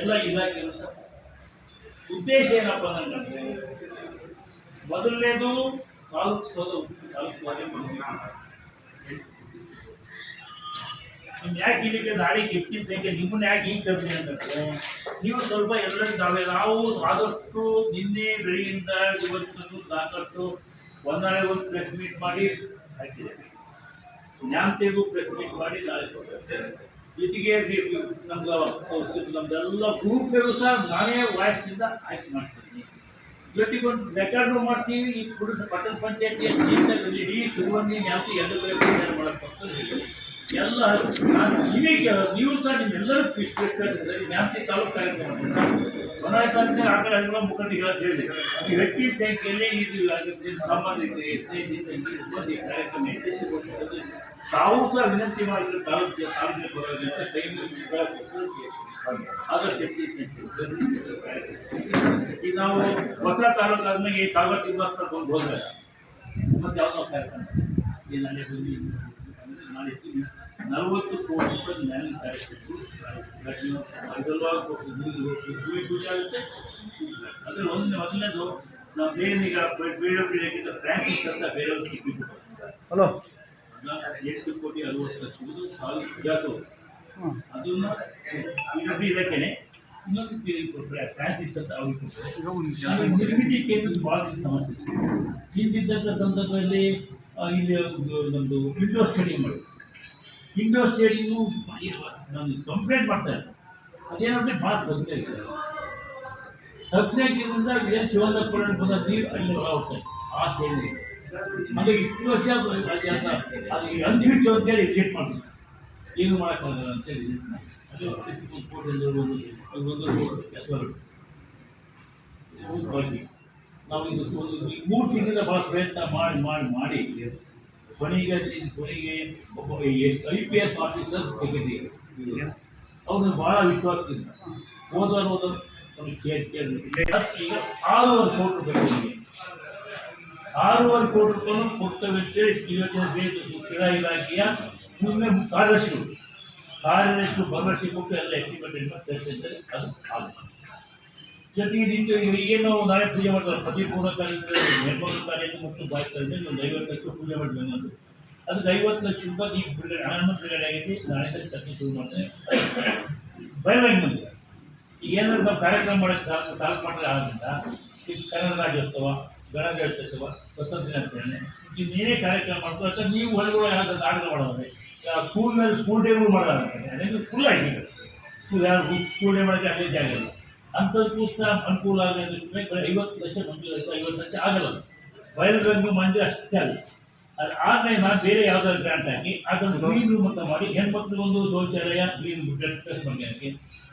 ಎಲ್ಲ ಇಲಾಖೆಗಳು ಸಹ ಉದ್ದೇಶ ಏನಪ್ಪ ಅಂತಂದರೆ ಮೊದಲನೇದು ತಾಲೂಕು ನಿಮ್ಮ ಯಾಕೆ ಇಲ್ಲಿಗೆ ದಾಳಿ ಹೆಚ್ಚಿನ ಸಂಖ್ಯೆ ನಿಮ್ಮನ್ನ ಯಾಕೆ ಈಗ ತರ್ತೀನಿ ಅಂತಂದರೆ ನೀವು ಸ್ವಲ್ಪ ಎಲ್ಲರೂ ನಾವು ಆದಷ್ಟು ನಿನ್ನೆ ಬೆಳಗಿಂದ ಇವತ್ತು ಸಾಕಷ್ಟು ಒಂದಾಳೆ ಒಂದು ಪ್ರೆಸ್ ಮೀಟ್ ಮಾಡಿ ಹಾಕಿದೆ, ನ್ಯಾಮತೆಗೂ ಪ್ರೆಸ್ ಮೀಟ್ ಮಾಡಿ ನಾಳೆ ಕೊಡ್ತೇವೆ. ಜೊತೆಗೆ ನಮ್ದೆಲ್ಲ ಗ್ರೂಪ್ಗಳು ಸಹ ನಾನೇ ವಾಯ್ಸ್ನಿಂದ ಆಯ್ಕೆ ಮಾಡ್ತೀನಿ. ಜೊತೆಗೆ ಒಂದು ರೆಕಾರ್ಡು ಮಾಡ್ತೀವಿ. ಈ ಪಟ್ಟಣ ಪಂಚಾಯತಿಯ ಇಡೀ ಸುರುವನ್ನಿ ನ್ಯಾಮತಿ ಎರಡು ಕಡೆ ಮಾಡಕ್ಕೆ ಎಲ್ಲ ನಾನು ನೀವು ಸಹ ನಿಮ್ಮೆಲ್ಲರೂ ನ್ಯಾಮತಿ ತಾಲೂಕು ಕಾರ್ಯಕ್ರಮ ಮನಾಯ್ತಾನೆ ಆ ಕಡೆ ಎಲ್ಲ ಮುಖಂಡರು ಹೇಳಿದೆ. ಈ ವ್ಯಕ್ತಿ ಸಂಖ್ಯೆಯಲ್ಲಿ ಇದು ಸಂಬಂಧಿಕರಿಗೆ ಸ್ನೇಹಿತರಿಗೆ ಕಾರ್ಯಕ್ರಮ ಯಶಸ್ವಿಗೊಳಿಸುತ್ತದೆ. ತಾವು ಸಹ ವಿನಂತಿ ಮಾಡಿದರೆ ತಾಲೂಕಿನ ಬರೋದಂತ ಆದಷ್ಟು ಹೆಚ್ಚಿನ ಸಂಖ್ಯೆ ಈಗ ನಾವು ಹೊಸ ತಾಲೂಕು ಆದ್ಮೇಲೆ ಈ ಕಾಗದ ಇಬ್ಬರು ಹೋದ್ರೆ ಮತ್ತೆ ಯಾವುದೋ ಕಾರ್ಯಕ್ರಮ ಈ ನಾಳೆ ಬಂದು ಮಾಡಿರ್ತೀವಿ. 40 ಕೋಟಿ ರೂಪಾಯಿ ನ್ಯಾಯ ಕಾರ್ಯಕ್ರಮ ಭೂಮಿ ಪೂಜೆ ಆಗುತ್ತೆ. ಅದರಲ್ಲಿ ಮೊದಲನೇದು ನಾವು ಬೇರೆನೀಗ ಬೇರೆ ಫ್ರಾನ್ಸಿಸ್ ಅಂತ ಬೇರೆಯವ್ರಿಗೆ ಟಿಕೆಟ್ ಹಲೋ 8 ಕೋಟಿ 60 ಲಕ್ಷ ಸಾಲು ಜಾಸ್ತಿ ಅದನ್ನು ಇದಕ್ಕೇನೆ ಇನ್ನೊಂದು ಫ್ರಾನ್ಸಿಸ್ ಅಂತ ಅವ್ರಿಗೆ ಕೊಟ್ಟರೆ ನಿರ್ಮಿತಿ ಕೇಂದ್ರದ ಭಾಳ ಸಮಸ್ಯೆ ಹಿಂದಿದ್ದಂಥ ಸಂದರ್ಭದಲ್ಲಿ ಇಲ್ಲಿ ನಮ್ಮದು ಇಂಡೋರ್ ಸ್ಟೇಡಿಯಂ ಮಾಡಿ ಇಂಡೋರ್ ಸ್ಟೇಡಿಯಮ್ಮು ನಾನು ಕಂಪ್ಲೇಂಟ್ ಮಾಡ್ತಾರೆ. ಅದೇನಂದರೆ ಭಾಳ ತಜ್ಞ ಇದೆ. ತಜ್ಞಗಿರಿಂದ ಏನು ಶಿವನಪುರ ಬಂದ ನೀರು ಅಲ್ಲಿ ಹೋಗ್ತಾರೆ ಆ ಸ್ಟೇಡಿಯಂ. ಹಾಗೆ ಇಷ್ಟು ವರ್ಷ ಅದು ಅನ್ಫಿಟ್ ಅಂತೇಳಿ ರಿಜೆಕ್ಟ್ ಮಾಡ್ತಾರೆ. ಏನು ಮಾಡೋಕ್ಕಾಗಲ್ಲ ಅಂತೇಳಿ ಅದೇ ನಾವು ಇದು 3 ತಿಂಗಳಿಂದ ಭಾಳ ಪ್ರಯತ್ನ ಮಾಡಿ ಕೊನೆಗೆ ಒಬ್ಬ IPS ಆಫೀಸರ್ ತೆಗೆದಿದೆ. ಅವ್ರನ್ನ ಭಾಳ ವಿಶ್ವಾಸದಿಂದ ಹೋದವರು ಈಗ 6.5 ಕೋಟಿ ರೂಪಾಯಿ 6.5 ಕೋಟಿ ರೂಪಾಯಿ ಕೊಡ್ತೇವೆ ಅಂತೇಳಿ ಯೋಜನೆ ಕ್ರೀಡಾ ಇಲಾಖೆಯ ಮುಂದೆ ಕಾರ್ಯದರ್ಶಿಗಳು ಭರವಸೆ ಕೊಟ್ಟು ಎಲ್ಲ ಎಸ್ಟಿಮೇಟ್ ತರಿಸಿದ್ದಾರೆ. ಅದು ಆಗುತ್ತೆ. ಜೊತೆಗೆ ಏನು ನಾಳೆ ಪೂಜೆ ಮಾಡ್ತಾರೆ ಪ್ರತಿಪೂರ್ಣ ಕಾರ್ಯದಲ್ಲಿ ನಿರ್ಮಲ ಕಾರ್ಯಕ್ಕೆ ಮತ್ತು ಬಾಯ್ತಾರೆ ಒಂದು 50 ಲಕ್ಷ ಪೂಜೆ ಮಾಡಿ ಬಂದದ್ದು. ಅದಕ್ಕೆ 50 ಲಕ್ಷ ರೂಪಾಯಿ ಈಗ ಬಿಡುಗಡೆ ಹಣವನ್ನು ಬಿಡುಗಡೆ ಆಗೈತಿ. ನಾಳೆ ಚರ್ಚೆ ಶುರು ಮಾಡ್ತಾರೆ. ಬಯಲಾಗಿ ಬಂದಿದೆ. ಈಗ ಏನಾದ್ರು ನಾವು ಕಾರ್ಯಕ್ರಮ ಮಾಡೋಕ್ಕೆ ತಾಲೂಕು ಮಾಡಿದ್ರೆ ಆದ್ರಿಂದ ಈಗ ಕನ್ನಡ ರಾಜ್ಯೋತ್ಸವ, ಗಣರಾಜ್ಯೋತ್ಸವ, ಸ್ವತಂತ್ರ ದಿನಾಚರಣೆ ಇನ್ನೇನೇ ಕಾರ್ಯಕ್ರಮ ಮಾಡ್ತಾರೆ ಅಂತ ನೀವು ಹೊರಗಡೆ ಯಾವ್ದು ಆಡಲು ಮಾಡೋದ್ರೆ ಸ್ಕೂಲ್ ಡೇಗಳು ಮಾಡೋದಾಗುತ್ತೆ. ಅದೇ ಫುಲ್ ಆಗಿದೆ. ಸ್ಕೂಲ್ ಡೇ ಮಾಡೋಕ್ಕೆ ಅದೇ ಜಾಗ ಇಲ್ಲ. ಅಂಥದ್ದು ಸಹ ಅನುಕೂಲ ಆಗಲಿ ಅಂದರೆ 50 ಲಕ್ಷ ಮಂಜೂರು 50 ಲಕ್ಷ ಆಗಲ್ಲ. ಬಯಲುರಂಗ ಮಂಜೂರು ಅಷ್ಟೇ ಅಲ್ಲ. ಅದು ಆದ್ಮೇಲೆ ನಾನು ಬೇರೆ ಯಾವುದಾದ್ರು ಗ್ರಾಂಟ್ ಹಾಕಿ ಅದನ್ನು ಗ್ರೀನ್ ರೂಮ್ ಅಂತ ಮಾಡಿ ಹೆಣ್ಮಕ್ಳಿಗೊಂದು ಶೌಚಾಲಯ ಗ್ರೀನ್ ಬ್ಲಡ್ ಟೆಸ್ಟ್ ಮಾಡ್ಕೊಳ್ಳೋಕ್ಕೆ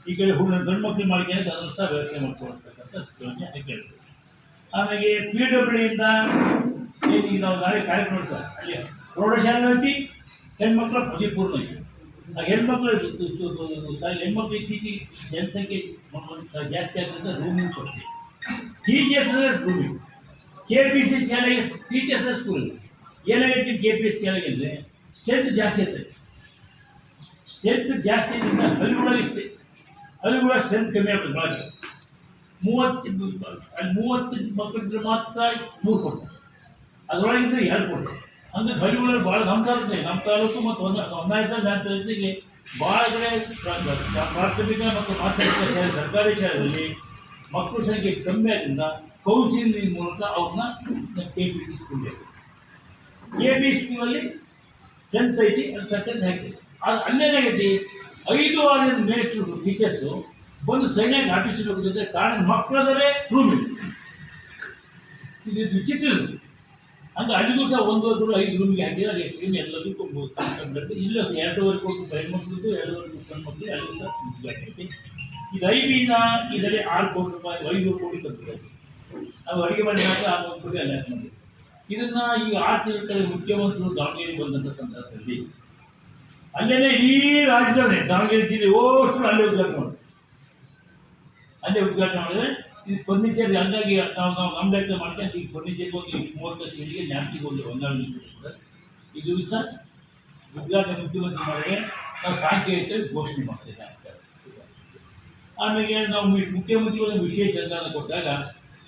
ಈ ಕಡೆ ಗಂಡು ಮಕ್ಕಳು ಮಾಡ್ಕೊಳ್ಳೋಕೆ ಅದನ್ನು ಸಹ ವ್ಯವಸ್ಥೆ ಮಾಡ್ಕೊಳ್ತಕ್ಕಂಥ ಯೋಜನೆ ಕೇಳಿದ್ರು. ಆಮೇಲೆ PWDಯಿಂದ ಈಗ ನಾವು ನಾಳೆ ಕಾರ್ಯಕ್ರಮ ಮಾಡ್ತಾರೆ ಅಲ್ಲಿ ಪ್ರೌಢಶಾಲೆ ಐತಿ, ಹೆಣ್ಮಕ್ಳ ಪರಿಪೂರ್ಣ ಐತಿ. ಆ ಹೆಣ್ಮಕ್ಳು ಇತ್ತೀಚೆಗೆ ಜನಸಂಖ್ಯೆ ಜಾಸ್ತಿ ಆದ್ದರಿಂದ ರೂಮಿಂಗ್ ಕೊಡ್ತೀವಿ. ಟೀಚರ್ಸ್ ರೂಮಿಂಗ್ KPC ಶಾಲೆಗೆ ಟೀಚರ್ಸ್ ಸ್ಕೂಲ್ ಏನಾಗೈತಿ KPC ಶಾಲೆಗೆ ಅಂದರೆ ಸ್ಟ್ರೆಂತ್ ಜಾಸ್ತಿ ಇರ್ತದೆ. ಸ್ಟ್ರೆಂತ್ ಜಾಸ್ತಿ ಇದ್ರಿಂದ ಹಳ್ಳಿಗಳಾಗಿತ್ತೆ. ಹಳ್ಳಿಗಳ ಸ್ಟ್ರೆಂತ್ ಕಮ್ಮಿ ಆಗ್ತದೆ. ಭಾಳ 30 ಮಕ್ಕಳಿದ್ರೆ ಮಾತ್ರ 3 ಕೊಡ್ತಾರೆ. ಅದರೊಳಗಿದ್ರೆ 2 ಕೊಡ್ತಾರೆ. ಅಂದರೆ ಹಳ್ಳಿಗಳಲ್ಲಿ ಭಾಳ ನಮ್ಮ ತಾಲೂಕು ಮತ್ತು ಹೊನ್ನಾಳಿ ಜೊತೆಗೆ ಭಾಳ ಕಡೆ ಪ್ರಾಥಮಿಕ ಮತ್ತು ಮಾಧ್ಯಮಿಕ ಶಾಲೆ ಸರ್ಕಾರಿ ಶಾಲೆಯಲ್ಲಿ ಮಕ್ಕಳ ಸಂಖ್ಯೆ ಕಮ್ಮಿ ಆದ್ದರಿಂದ ಕೌನ್ಸಿಲಿಂಗ್ ಮೂಲಕ ಅವ್ರನ್ನ KPC ಸ್ಕೂಲ್ KPC ಸ್ಕೂಲಲ್ಲಿ 10th ಐತಿ, ಅದು ಸೆಕೆಂಡ್ ಹಾಕಿದೆ. ಅದು ಅಲ್ಲೇನಾಗೈತಿ 5-6 ಮೇಸ್ಟ್ರು ಟೀಚರ್ಸು ಬಂದು ಸೈನ್ಯಾಗಿ ಆಫೀಸಿಗೆ ಹೋಗಿದ್ರೆ ಕಾರಣ ಮಕ್ಕಳದರೆ ರೂಮಿಂಗ್ ಇದು ವಿಚಿತ್ರ. ಹಂಗೆ ಅಲ್ಲಿಗೂ ಸಹ 1.5 ರೂಮಿಗೆ ಹಾಕಿದ್ರೆ ಅದು ಎಷ್ಟು ಎಲ್ಲದಕ್ಕೂ ಇಲ್ಲ 2.5 ಕೋಟಿ ಹೆಣ್ಮಕ್ಳಿಗೂ 2.5 ಗಂಡು ಮಕ್ಕಳಿಗೆ ಅಲ್ಲಿಗೂ ಸಹ ಹಾಕೈತಿ. ಇದು IBಯಿಂದ ಇದರಲ್ಲಿ 6 ಕೋಟಿ ರೂಪಾಯಿ 5 ಕೋಟಿ ತಂದಿದೆ. ನಾವು ಅಡುಗೆ ಮಾಡಿದಾಗ 6 ಕೋಟಿ ಅಲ್ಲಿ ಹಾಕಿ ಇದನ್ನು ಈಗ 6 ತಿಂಗಳ ಮುಖ್ಯಮಂತ್ರಿಗಳು ದಾವಣಗೆರೆ ಬಂದಂಥ ಸಂದರ್ಭದಲ್ಲಿ ಅಲ್ಲೇನೇ ಇಡೀ ರಾಜ್ಯದವರೇ ದಾವಣಗೆರೆ ಜಿಲ್ಲೆ ಅಷ್ಟು ಅಲ್ಲೇ ಉದ್ಘಾಟನೆ ಮಾಡಿದ್ರೆ ಇದು ಫರ್ನಿಚರ್ ಹಂಗಾಗಿ ನಾವು ನಮ್ಮ ಲೆಕ್ಕ ಮಾಡ್ಕೊಂಡು ಈಗ ಫರ್ನಿಚರ್ಗೆ ಒಂದು 30 ಲಕ್ಷ ನ್ಯಾಪ್ಕಿಗೆ ಒಂದು 12 ಲಕ್ಷ ಇದು ಸಹ ಉದ್ಘಾಟನೆ ಮುಖ್ಯಮಂತ್ರಿ ಮಾಡಿದ್ರೆ ನಾವು ಸಾಂಖ್ಯಿಕ ಘೋಷಣೆ ಮಾಡ್ತೇವೆ. ಆಮೇಲೆ ನಾವು ಮುಖ್ಯಮಂತ್ರಿಗಳ ವಿಶೇಷ ಅನುದಾನ ಕೊಟ್ಟಾಗ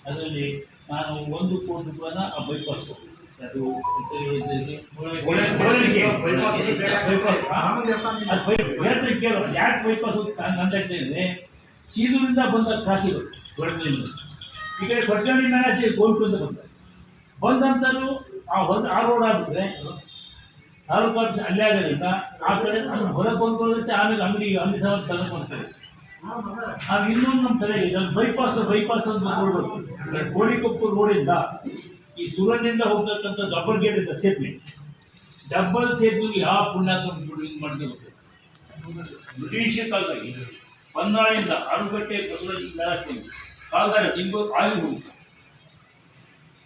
ಅದರಲ್ಲಿ ನಾನು 1 ಕೋಟಿ ರೂಪಾಯಿನ ಆ ಬೈಪಾಸ್ ಅದು ಕೇಳೋ ಯಾಕೆ ಬೈಪಾಸ್ ಅಂತ ಹೇಳಿದ್ರೆ ಸೀದೂರಿಂದ ಬಂದ ಕಾಸಿಗಳು ದೊಡ್ಡದಿಂದ ಈ ಕಡೆ ಕೊಡ್ಸಂಡಿ ಮೇಲೆ ಗೋಲ್ಕೊಂಡ ಬಂದಂತರು ಆ ರೋಡ್ ಆಗ್ಬಿಟ್ರೆ ತಾಲೂಕು ಆಫೀಸ್ ಅಲ್ಲೇ ಆಗೋದ್ರಿಂದ ಆ ಕಡೆ ಹೊರಗೆ ಬಂದ್ಕೊಳ್ಳುತ್ತೆ. ಆಮೇಲೆ ಅಂಗಡಿ ಸಹ ತಗೊಂಡ್ಕೊಳ್ತಾರೆ. ಆಗ ಇನ್ನೊಂದು ನಮ್ಮ ತಲೆಗೆ ಬೈಪಾಸ್ ಅಂತ ನೋಡ್ಬೇಕು. ಕೋಳಿಕೊಪ್ಪು ರೋಡಿಂದ ಈ ಸುರನಿಂದ ಹೋಗ್ತಕ್ಕಂಥ ಡಬಲ್ ಗೇಟ್ ಇದೆ ಸೇತುವೆ, ಡಬಲ್ ಸೇತುವೆಗೆ ಯಾವ ಪುಣ್ಯಾತ್ಮ ಇದು ಮಾಡಿದೆ ಗೊತ್ತಿಲ್ಲ. ಬ್ರಿಟಿಷ್ ಕಾಲದಲ್ಲಿ ಹೊನ್ನಾಳಿಯಿಂದ ಆರುಗಟ್ಟೆ ಬಸವರಾಜ ಮೆರಾಸ್ತಿ ಕಾಲ್ದಾರ ತಿಂಗಳು ಆಗಿ ಹೋಗುತ್ತೆ.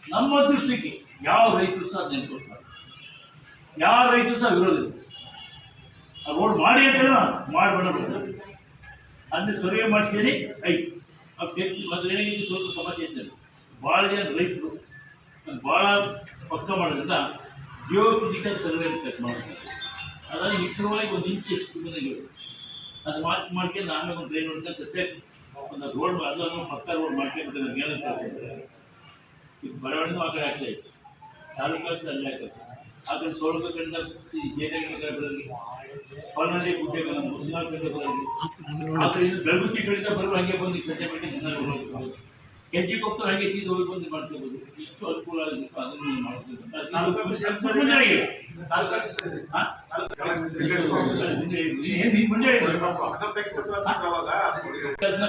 ನಮ್ಮ ದೃಷ್ಟಿಗೆ ಯಾವ ರೈತರು ಸಹ ನೆನ್ಕೊಳ್ತಾರೆ, ಯಾವ ರೈತರು ಸಹ ವಿರೋಧ ಇದೆ. ಆ ರೋಡ್ ಮಾಡಿ ಅಂತ ಮಾಡಬೇಡ ಅದನ್ನ ಸರಿಯ ಮಾಡಿಸಿದ್ರೆ ಆಯ್ತು. ಮೊದಲೇನಾಗಿದ್ದು ಸ್ವಲ್ಪ ಸಮಸ್ಯೆ ಇರ್ತದೆ. ಭಾಳ ಜನ ರೈತರು ಭಾಳ ಪಕ್ಕ ಮಾಡೋದ್ರಿಂದ ಜಿಯೋಫಿಸಿಕಲ್ ಸರ್ವೆ ಅಂತ ಮಾಡ್ತಾರೆ. ಅದಾದ ನಿಖರವಾಗಿ 1 ಇಂಚ್ ಎಷ್ಟು ಮನೆಗೆ ಅದು ಮಾಡ್ಕೊಂಡು ಆಮೇಲೆ ಒಂದು ಟ್ರೈನ್ ಹೊಡ್ಕೊಂಡು ಸತ್ಯ ಒಂದು ರೋಡ್ ಅದನ್ನು ಪಕ್ಕ ರೋಡ್ ಮಾಡ್ಕೊಂಡು ಮೇಲೆ ಈಗ ಬರವಣಿಗೂ ಆ ಕಡೆ ಆಗ್ತಾ ಇತ್ತು. ತಾಲೂಕು ಅಲ್ಲೇ ಆಗ್ತದೆ. ಆ ಕಡೆ ಸೋಳಗ ಕಡೆಯಿಂದ ಜೇನಾಗಿ ಹೊಲನದಿ ಗುಡ್ಡೆಗಳ ಮುಸ್ಲಾಂ ಕಡೆ ಬರೋದು, ಆ ಕಡೆಯಿಂದ ಬೆಳಗುತ್ತಿ ಕಡೆಯಿಂದ ಬರೋ ಹಾಗೆ ಬಂದು ಸದ್ಯ ಬಿಟ್ಟು ಜನ ಕೆಂಚಿಕೊಪ್ಪು ಹಾಗೆ ಸೀದು ಹೋಗಿ ಬಂದು ಮಾಡ್ಕೋಬೋದು. ಇಷ್ಟು ಅನುಕೂಲ ಆಗಿತ್ತು, ಅದನ್ನು ಮಾಡ್ಬೋದು.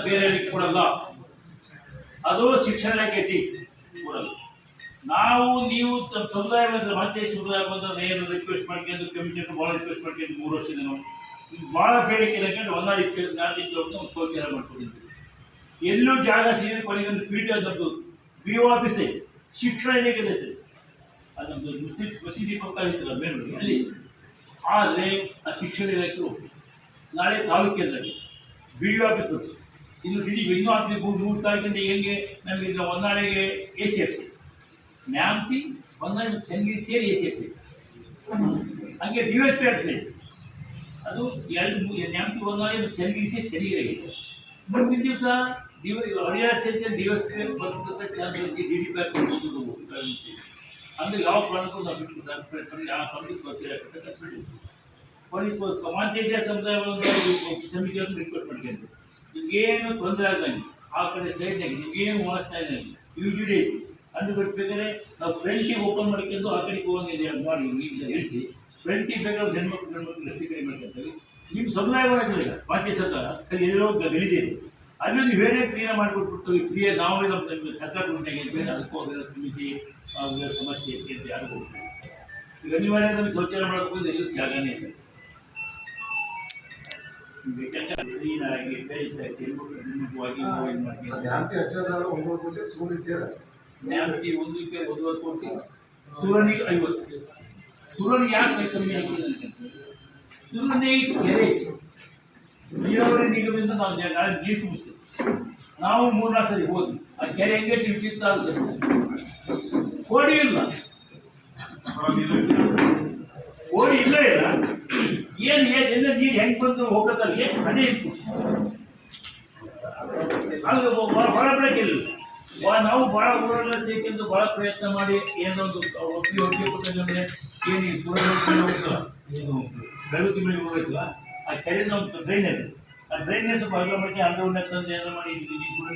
ಬೇರೆ ಕೊಡಲ್ಲ, ಅದು ಶಿಕ್ಷಣ ಇಲಾಖೆ ಕೊಡಲ್ಲ. ನಾವು ನೀವು ನಮ್ಮ ಸಮುದಾಯ ಬಂದರೆ ಮತ್ತೆ ಸಮುದಾಯ ಬಂದ್ರೆ ಏನು ರಿಕ್ವೆಸ್ಟ್ ಮಾಡ್ಕೊಂಡು ಕಮಿಟಿ ಭಾಳ ರಿಕ್ವೆಸ್ಟ್ ಮಾಡ್ಕೊಂಡು 3 ವರ್ಷದಿಂದ ನಾವು ಭಾಳ ಬೇಡಿಕೆ ಇರಕೊಂಡು ಹೊನ್ನಾಳಿ ಗಾಂಧಿ ಚೌಕನ ಒಂದು ಶೌಚಾಲಯ ಮಾಡ್ಕೊಂಡಿದ್ವಿ. ಎಲ್ಲೂ ಜಾಗ ಸಿಗದೆ ಕೊನೆಗೊಂದು ಪೀಠ ನಮ್ಮದು ಬಿ ಒ ಆಫೀಸೇ ಶಿಕ್ಷಣ ಇಲಾಖೆ ಅದು ನಮ್ಮದು ಮುಸ್ಲಿಂ ಮಸೀದಿ ಪಕ್ಕ ಇರ್ತಲ್ಲ ಬೇರೆ ಅಲ್ಲಿ. ಆದರೆ ಆ ಶಿಕ್ಷಣ ಇಲಾಖೆ ನಾಳೆ ತಾಲೂಕಿನಲ್ಲಿ ಬಿ ಒ ಆಫೀಸ್ ಬರ್ತದೆ. ಇನ್ನು ಇನ್ನೂ ಆಫೀಸ್ 3 ತಾರೀಕಿಂದ ಹೆಂಗೆ ನಮಗೆ ಈಗ ಹೊನ್ನಾಳಿಗೆ ACFC ನ್ಯಾಮತಿ ಹೊನ್ನಾಳಿ ಚನ್ನಗಿರಿ ಸೇರಿ ACFC ಹಂಗೆ DSP ಆಫೀಸ್ ಅದು 2 ನ್ಯಾಮತಿ ಹೊನ್ನಾಳಿ ಚನ್ನಗಿರಿ ಸೇರಿ ಚೆನ್ನಾಗಿದೆ. ಮುಂದಿನ ದಿವಸ ಹರಿಯಾಣ ಸೇರಿದ DSP ಬರ್ತಕ್ಕಂಥ ಚಾನ್ಸ್ DDP ಅಂದರೆ ಯಾವ ಕಾರಣಕ್ಕೂ ನಾವು ಬಿಟ್ಟು ಯಾವ ಕಾರಣಕ್ಕೂ ಗೊತ್ತಿಲ್ಲ. ಸಮಾಜೇಶ ಸಮುದಾಯವನ್ನು ಸಮಿತಿಯನ್ನು ರಿಕ್ವೆಸ್ಟ್ ಮಾಡ್ಕೊಂಡು ನಿಮಗೇನು ತೊಂದರೆ ಆಗಂಗೆ ಆ ಕಡೆ ಸೈಡ್ನಾಗೆ ನಿಮಗೇನು ಮಾಡ್ತಾ ಇದ್ದಂಗೆ UGD ಅಂದು ಬೇಕಾದ್ರೆ ನಾವು ಫ್ರಂಟಿಗೆ ಓಪನ್ ಮಾಡ್ಕೊಂಡು ಆ ಕಡೆಗೆ ಹೋಗಂಗೆ ಮಾಡಿ ಈಗ ಹೇಳಿಸಿ ಫ್ರಂಟಿಗೆ ಬೇಕಾದ್ರೆ ಗಂಡ್ಮಕ್ಳು ರಸ್ತೆ ಕಡೆ ಮಾಡ್ಕೊಳ್ತೀವಿ. ನಿಮ್ಮ ಸಮುದಾಯ ಮಾಡೋದಿಲ್ಲ ಮಾಜಿ ಸರ್ಕಾರ ಸರಿ ಎಲ್ಲೋ ಗಲೀಜೆ ಅಲ್ಲಿ ನೀವು ಹೇಳೇ ಕ್ಲೀನ್ ಮಾಡಿಕೊಟ್ಬಿಡ್ತೀವಿ ಫ್ರೀಯಾಗಿ. ನಾವೇ ನಮ್ಮ ಸರ್ಕಾರ ಬೇರೆ ಅದಕ್ಕೋಗಿರೋ ಸಮಿತಿ ಸಮಸ್ಯೆ ಐತೆ ಅಂತ ಯಾರು ಹೋಗ್ತೀವಿ. ಈಗ ಅನಿವಾರ್ಯ ನಮಗೆ ಶೌಚಾಲಯ ಮಾಡ್ಕೊಂಡು ಎಲ್ಲೂ ಜಾಗನೇ ಇಲ್ಲ. ನ್ಯಾಮತಿ 1ಕ್ಕೆ 1 ಕೋಟಿ, ಸುರನಿಗೆ 50. ಸುರನಿಗೆ ಯಾಕೆ ಕಮ್ಮಿ ಆಗಿದೆ ಅಂತಂದ್ರೆ ಸುರನಿಗೆ ಕೆರೆ ನೀರಾವರಿ ನಿಗಮದಿಂದ ನಾವು ನೀರು ತುಂಬಿಸ್ತೀವಿ. ನಾವು 3-4 ಸರಿ ಹೋದ್ವಿ. ಆ ಕೆರೆ ಹೆಂಗೆ ತಿಳ್ತಿತ್ತು ಅದು ಕೋಡಿ ಇಲ್ಲ, ಕೋಡಿ ಇಲ್ಲ ಇಲ್ಲ ಏನು ಎಲ್ಲ ನೀರು ಹೆಂಗೆ ಬಂದು ಹೋಗೋದಲ್ಲಿ ಅದೇ ಇತ್ತು. ಅದು ಹೊರ ಬೆಳಕಿಲ್ಲ. ನಾವು ಭಾಳ ಊರೆಲ್ಲ ಸೇರ್ಕೊಂಡು ಭಾಳ ಪ್ರಯತ್ನ ಮಾಡಿ ಏನೋ ಒಂದು ಒಪ್ಪಿಗೆ ಕೊಟ್ಟಂದ್ರೆ ಏನು ಹೋಗ್ತಲ್ಲ ಏನು ಬೆಳಗುತ್ತಿ ಮೇಲೆ ಹೋಗಿಲ್ಲ. ಆ ಕೆರೆ ನಾವು ಡ್ರೈನೇಜ್ ಆ ಡ್ರೈನೇಜ್ ಸ್ವಲ್ಪ ಅಗಲ ಮಾಡಿ ಅಂಡರ್ಗ್ರೌಂಡ್ ತಂದು ಏನೋ ಮಾಡಿ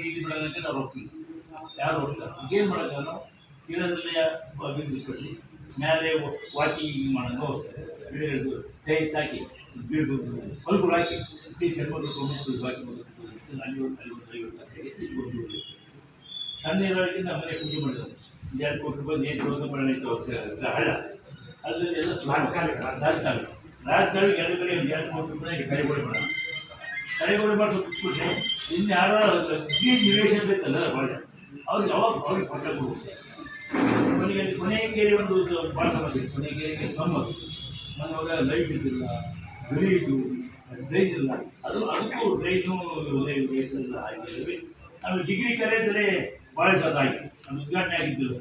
ನೀರು ಬಿಡೋದಂತೆ ನಾವು ಹೋಗ್ತೀವಿ. ಯಾರು ಹೋಗ್ತಾರೆ ಈಗೇನು ಮಾಡೋದು ನಾವು ಇರೋದ್ರಲ್ಲೇ ಅಭಿವೃದ್ಧಿ ಪಡಿಸಿ ಮೇಲೆ ವಾಕಿಂಗ್ ಮಾಡೋದು ಗಿಡಗಳು ಟೈಲ್ಸ್ ಹಾಕಿ ಗಿಡಗಳು ಬಲ್ಬುಗಳು ಹಾಕಿ ಶರ್ಮಗಳು ಹಾಕಿ ಅಲ್ಲಿ ಸಣ್ಣ ಇರೋದಕ್ಕಿಂತ ಮನೆ ಪೂಜೆ ಮಾಡಿದ್ರು 2 ಕೋಟಿ ರೂಪಾಯಿ ನೇರ ಬರೋಣ ಹಳ್ಳ ಅದ್ರಲ್ಲಿ ಎಲ್ಲ ರಾಜಕಾರಣ 2 ಕಡೆ 2 ಕೋಟಿ ರೂಪಾಯಿ ಕೈಗೊಳ್ಳಿ ಮಾಡೋಣ. ಕೈಗೊಳ್ಳಿ ಮಾಡಿ ಬಿಟ್ಬಿಟ್ರೆ ಇನ್ನು ಯಾರೋ ನಿವೇಶನ ಬೇಕಲ್ಲ ಭಾಳ ಅವ್ರಿಗೆ ಅವ್ರಿಗೆ ಪಟ್ಟ ಕೊನೆಗೆ ಕೇರಿ ಒಂದು ಭಾಳ ಸಮಸ್ಯೆ. ಕೊನೆ ಕೇರಿಗೆ ಮನೆಯವಾಗ ಲೈಟ್ ಇದ್ದಿಲ್ಲ, ಗಲೀಜು, ಡ್ರೈನ್ ಇಲ್ಲ. ಅದಕ್ಕೂ ಡ್ರೈನು ಇಲ್ಲ ಆಗಿದ್ದೀವಿ. ನಾವು ಡಿಗ್ರಿ ಕರೆದರೆ ಭಾಳ ಜಾಗ ಆಯಿತು. ನಮ್ಮ ಉದ್ಘಾಟನೆ ಆಗಿದ್ದಿಲ್ಲ.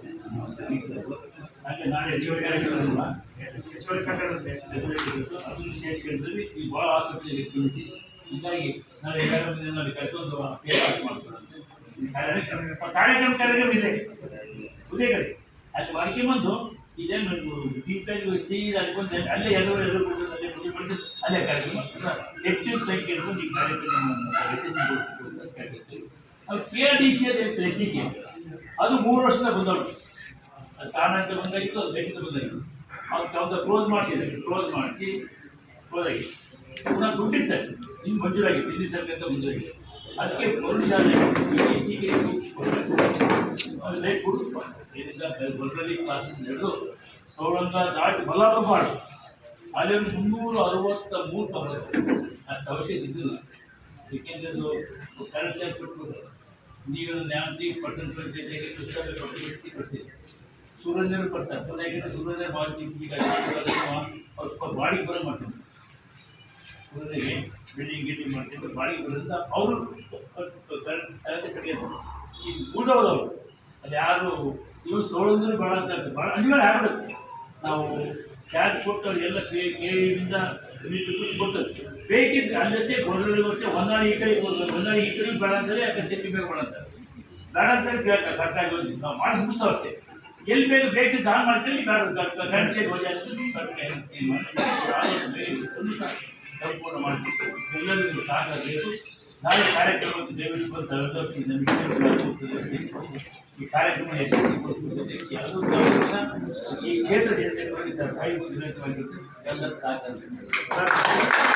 ಹಾಗೆ ನಾಳೆ ಹೆಚ್ಚುವರಿ ಆಗಿರೋದಿಲ್ಲ, ಹೆಚ್ಚುವರಿ ಕಟ್ಟಡ ಅದನ್ನು ಸೇರಿಸ್ಕೊಂಡಿದ್ವಿ. ಈಗ ಭಾಳ ಆಸಕ್ತಿ ಇತ್ತು. ಹೀಗಾಗಿ ನಾನು ಎಲ್ಲರೂ ಕರ್ಕೊಂಡು ಮಾಡಿಸೋದಂತೆ ಕಾರ್ಯಕ್ರಮ ಇದೆ ಉದಯಗಡೆ ಅಲ್ಲಿ ಮಾಡ್ಕೊಂಬಂದು ಇದೇನು ಡೀಪಾಗಿ ಸೀದಾ ಅನ್ಕೊಂಡು ಅಲ್ಲೇ ಎಲ್ಲರೂ ಅಲ್ಲೇ ಪೂಜೆ ಮಾಡಿದ್ದು ಅಲ್ಲೇ ಕಾರ್ಯಕ್ರಮ ಹೆಚ್ಚು ಸಂಖ್ಯೆಯನ್ನು ಈ ಕಾರ್ಯಕ್ರಮ ಅದು KRDC ಪ್ರೆಸ್ಟಿಗೆ ಅದು 3 ವರ್ಷದ ಬಂದವರು ಅದು ಕಾರಣಕ್ಕೆ ಬಂದಾಗಿತ್ತು ಅದು ಬೇಕಿತ್ತು ಬಂದಾಗಿತ್ತು ಅವ್ರು ಕ್ಲೋಸ್ ಮಾಡಿಸಿದ್ದಾರೆ ಕ್ಲೋಸ್ ಮಾಡಿಸಿ ಕ್ಲೋಸ್ ಆಗಿ ಪುನಃ ದುಡ್ಡಿರ್ತಾರೆ ಇನ್ನು ಮಂಜೂರಾಗಿತ್ತು ಹಿಂದಿನ ಸರ್ಕಾರ ಮಂಜೂರಾಗಿದೆ ಅದಕ್ಕೆ ಎಸ್ಟಿಗೆ ಲೈಟ್ ಕೊಡುತ್ತಪ್ಪ ಏನಿಲ್ಲ ಬಳ್ಳಾರಿ ಕ್ಲಾಸಿಂದ ಹಿಡಿದು ಸೌಳಂಗ ದಾಟಿ ಬಲ್ಲಾಪುರ ಅಲ್ಲಿ ಒಂದು 363 ತಗೊಳ್ಳುತ್ತೆ ಅಷ್ಟು ಅವಶ್ಯಕತೆ ಇದ್ದಿಲ್ಲ ಏಕೆಂದರೆ ಅದು ಕರೆಕ್ಟ್ ಕೊಟ್ಟರು ನೀವು ನ್ಯಾಮತಿ ಪಟ್ಟಣ ಪಂಚಾಯತಿಗೆ ಪುಸ್ತಕ ಕೊಡ್ತೀವಿ ಸೂರ್ಯನರು ಕೊಡ್ತಾರೆ ಪುನಃ ಸೂರ್ಯನ ಮಾಡ್ತೀವಿ ಅವ್ರು ಬಾಡಿಗೆ ಬರೋ ಮಾಡ್ತೀವಿ ಸೂರ್ಯನಿಗೆ ಬಿಲ್ಡಿಂಗ್ ಗಿಲ್ಡಿಂಗ್ ಮಾಡ್ತಿದ್ರು ಬಾಡಿಗೆ ಬರೋದ್ರಿಂದ ಅವರು ಕಡೆಯೋದು ಈ ಊಟದವರು ಅದು ಯಾರು ಇವು ಸೋಳಂದ್ರೆ ಭಾಳ ಅಂತ ಭಾಳ ಅನಿವಾರ್ಯ ಆಗ್ಬಿಡುತ್ತೆ ನಾವು ಕ್ಯಾಶ್ ಕೊಟ್ಟು ಎಲ್ಲ ಕೇಳಿಂದ ಕೊಡ್ತದೆ ಬೇಕಿದ್ರೆ ಅಲ್ಲಷ್ಟೇ ಗೊರಳಿಗೂ ಅಷ್ಟೇ ಹೊಂದಾಣಿ ಈ ಕಡೆ ಹೊಂದಾಣಿ ಈ ಕಡೆ ಬೇಡ ಅಂತಾರೆ ಯಾಕೆ ಸೆಟ್ಟಿ ಬೇಕು ಬೇಡ ಅಂತಾರೆ ಬೇಡ ಅಂತಾರೆ ಕೇಳ್ತಾರೆ ಸರ್ಕಾರಿ ಯೋಜನೆ ನಾವು ಮಾಡಿ ಮುಗಿಸ್ತಾವ ಅಷ್ಟೇ ಎಲ್ಲಿ ಬೇಕು ದಾನ ಮಾಡ್ತೀವಿ ಕರೆಂಟ್ ಸೆಟ್ ವಜೆ ಸಂಪೂರ್ಣ ಮಾಡಬೇಕು ಎಲ್ಲರಿಗೂ ಸಾಕಾಗಬೇಕು ನಾಳೆ ಕಾರ್ಯಕ್ರಮಕ್ಕೆ ದಯವಿಟ್ಟು ಬಂದು ಈ ಕಾರ್ಯಕ್ರಮ ಯಶಸ್ವಿಗೊಳಿಸುವುದಕ್ಕೆ ಈ ಕ್ಷೇತ್ರ ಜನತೆ ಸಾಹಿತ್ಯ ಎಲ್ಲರೂ ಸಾಕಾಗಬೇಕು.